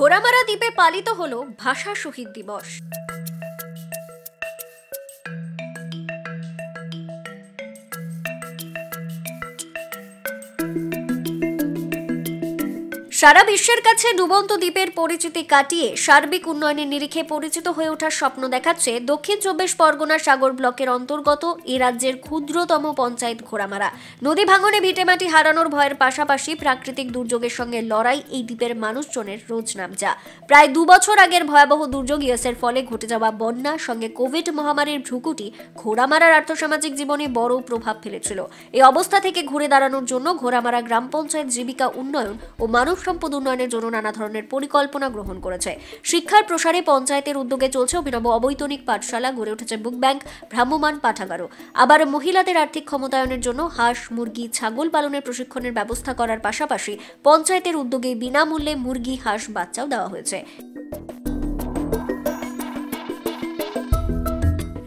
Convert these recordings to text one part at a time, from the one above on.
ঘোড়ামারা দ্বীপে পালিত হলো ভাষা শহীদ দিবস। সারা বিশ্বের কাছে ডুবন্ত দ্বীপের পরিচিতি কাটিয়ে সার্বিক উন্নয়নের নিরিখে পরিচিত হয়ে ওঠার স্বপ্ন দেখাচ্ছে দক্ষিণ ২৪ পরগনা সাগর ব্লকের অন্তর্গত এ রাজ্যের ক্ষুদ্রতম পঞ্চায়েত ঘোড়ামারা। নদী ভাঙনে ভিটেমাটি হারানোর ভয়ের পাশাপাশি প্রাকৃতিক দুর্যোগের সঙ্গে লড়াই এই দ্বীপের মানুষজনের রোজ নামজা। প্রায় ২ বছর আগের ভয়াবহ দুর্যোগ ইয়েসের ফলে ঘটে যাওয়া বন্যা সঙ্গে কোভিড মহামারীর ভ্রুকুটি ঘোড়ামারার আর্থসামাজিক জীবনে বড় প্রভাব ফেলেছিল। এই অবস্থা থেকে ঘুরে দাঁড়ানোর জন্য ঘোড়ামারা গ্রাম পঞ্চায়েত জীবিকা উন্নয়ন ও মানব সম্পদ উন্নয়নের জন্য নানা ধরনের পরিকল্পনা গ্রহণ করেছে। শিক্ষার প্রসারে পঞ্চায়েতের উদ্যোগে চলছে অভিনব অবৈতনিক পাঠশালা, গড়ে উঠেছে বুক ব্যাংক, ভ্রাম্যমাণ পাঠাগারও। আবার মহিলাদের আর্থিক ক্ষমতায়নের জন্য হাঁস, মুরগি, ছাগল পালনের প্রশিক্ষণের ব্যবস্থা করার পাশাপাশি পঞ্চায়েতের উদ্যোগে বিনামূল্যে মুরগি, হাঁস বাচ্চাও দেওয়া হয়েছে।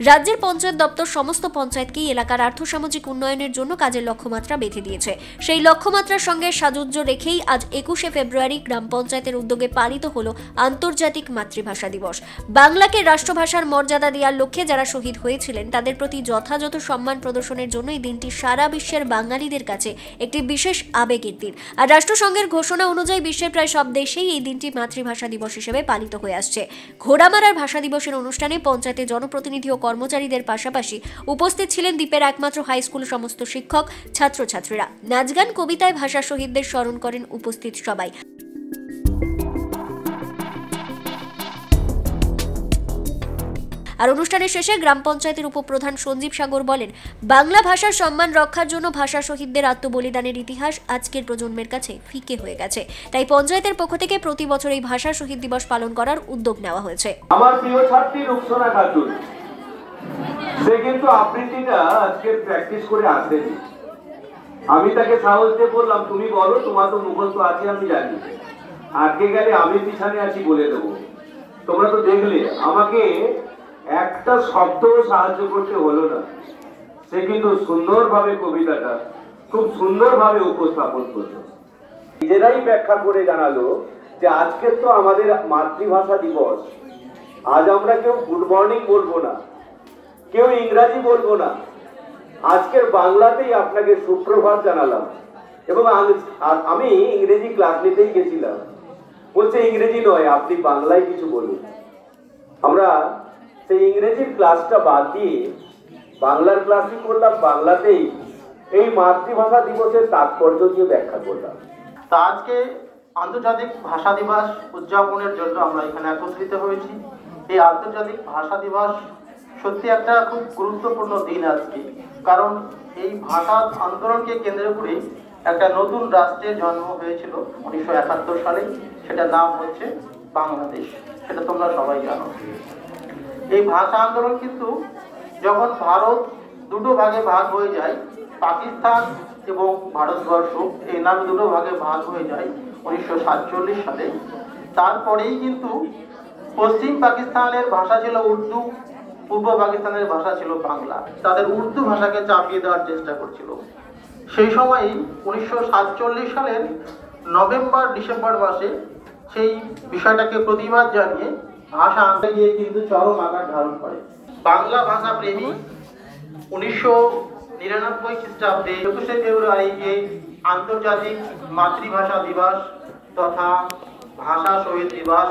রাজ্যের পঞ্চায়েত দপ্তর সমস্ত পঞ্চায়েতকেই এলাকার আর্থসামাজিক উন্নয়নের জন্য কাজের লক্ষ্যমাত্রা বেঁধে দিয়েছে। সেই লক্ষ্যমাত্রার সঙ্গে সাযুজ্য রেখেই আজ ২১শে ফেব্রুয়ারি গ্রাম পঞ্চায়েতের উদ্যোগে পালিত হলো আন্তর্জাতিক মাতৃভাষা দিবস। বাংলাকে রাষ্ট্রভাষার মর্যাদা দেওয়ার লক্ষ্যে যারা শহীদ হয়েছিলেন তাদের প্রতি যথাযথ সম্মান প্রদর্শনের জন্য এই দিনটি সারা বিশ্বের বাঙালিদের কাছে একটি বিশেষ আবেগের দিন। আর রাষ্ট্রসংঘের ঘোষণা অনুযায়ী বিশ্বের প্রায় সব দেশেই এই দিনটি মাতৃভাষা দিবস হিসেবে পালিত হয়ে আসছে। ঘোড়ামারার ভাষা দিবসের অনুষ্ঠানে পঞ্চায়েতের জনপ্রতিনিধি ও কর্মচারীদের পাশাপাশি উপস্থিত ছিলেন দ্বীপের একমাত্র হাই স্কুল সমস্ত শিক্ষক, ছাত্রছাত্রীরা। নাচ গান, কবিতায় ভাষা শহীদদের স্মরণ করেন উপস্থিত সবাই। আর অনুষ্ঠানের শেষে গ্রাম পঞ্চায়েতের উপপ্রধান সঞ্জীব সাগর বলেন, বাংলা ভাষার সম্মান রক্ষার জন্য ভাষা শহীদদের আত্মবলিদানের ইতিহাস আজকের প্রজন্মের কাছে ফিকে হয়ে গেছে। তাই পঞ্চায়েতের পক্ষ থেকে প্রতি বছর এই ভাষা শহীদ দিবস পালন করার উদ্যোগ নেওয়া হয়েছে। আমার প্রিয় ছাত্রী রুকসানা খাতুন, সে কিন্তু আবৃত্তিটা আজকে প্র্যাকটিস করে আসেনি। আমি তাকে সাহস দিয়ে বললাম, তুমি বলো, তোমার তো মুখস্থ আছে আমি জানি, আজকে গেলে আমি পিছনে আছি বলে দেবো। তোমরা তো দেখলে আমাকে একটা শব্দ সাহায্য করতে হলো না। সে কিন্তু সুন্দরভাবে কবিতাটা খুব সুন্দরভাবে উপস্থাপন করলো। নিজেরাই ব্যাখ্যা করে জানালো যে আজকে তো আমাদের মাতৃভাষা দিবস, আজ আমরা কেউ গুড মর্নিং বলবো না, কেউ ইংরাজি বলবো না, আজকের বাংলাতেই আপনাকে সুপ্রভাত জানালাম। এবং আমি ইংরেজি ক্লাস নিতেই গেছিলাম, বলছে ইংরেজি নয়, আপনি বাংলায় কিছু বলুন। আমরা সেই ইংরেজির ক্লাসটা বাদ দিয়ে বাংলার ক্লাসই করলাম, বাংলাতেই এই মাতৃভাষা দিবসের তাৎপর্য দিয়ে ব্যাখ্যা করলাম। তা আজকে আন্তর্জাতিক ভাষা দিবস উদযাপনের জন্য আমরা এখানে একত্রিত হয়েছি। এই আন্তর্জাতিক ভাষা দিবস সত্যি একটা খুব গুরুত্বপূর্ণ দিন আজকে, কারণ এই ভাষা আন্দোলনকে কেন্দ্র করে একটা নতুন রাষ্ট্রের জন্ম হয়েছিল ১৯৭১ সালে। সেটার নাম হচ্ছে বাংলাদেশ, সেটা তোমরা সবাই জানো। এই ভাষা আন্দোলন কিন্তু যখন ভারত দুটো ভাগে ভাগ হয়ে যায়, পাকিস্তান এবং ভারতবর্ষ এই নামে দুটো ভাগে ভাগ হয়ে যায় ১৯৪৭ সালে, তারপরেই কিন্তু পশ্চিম পাকিস্তানের ভাষা ছিল উর্দু, পূর্ব পাকিস্তানের ভাষা ছিল বাংলা। তাদের উর্দু ভাষাকে চাপিয়ে দেওয়ার চেষ্টা করছিল। সেই সময়ই ১৯৪৭ সালের নভেম্বর ডিসেম্বর মাসে সেই বিষয়টাকে প্রতিবাদ জানিয়ে ভাষা আনতে গিয়ে কিন্তু চরম আকার ধারণ করে। বাংলা ভাষা প্রেমী ১৯৯৯ খ্রিস্টাব্দে ২১শে ফেব্রুয়ারিকে আন্তর্জাতিক মাতৃভাষা দিবস তথা ভাষা শহীদ দিবস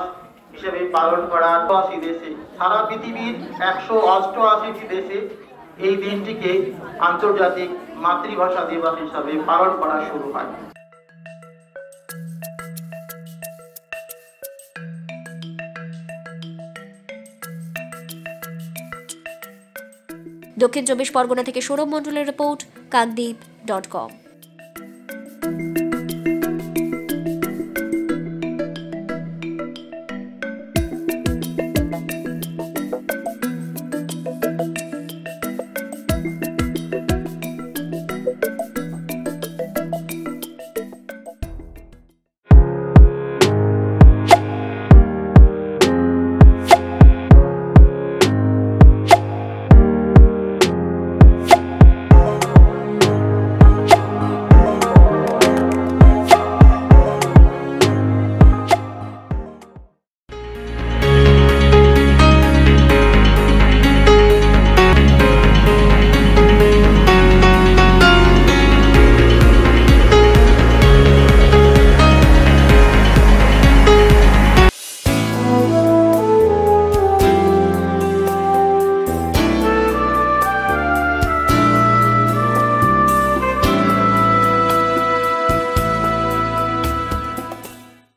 হিসেবে পালন করা ৮০ দেশে, সারা পৃথিবীর ১৮৮টি দেশে এই দিনটিকে আন্তর্জাতিক মাতৃভাষা দিবস হিসাবে পালন করা শুরু হয়। দক্ষিণ ২৪ পরগনা থেকে সৌরভ মণ্ডলের রিপোর্ট, কাকদ্বীপ.com।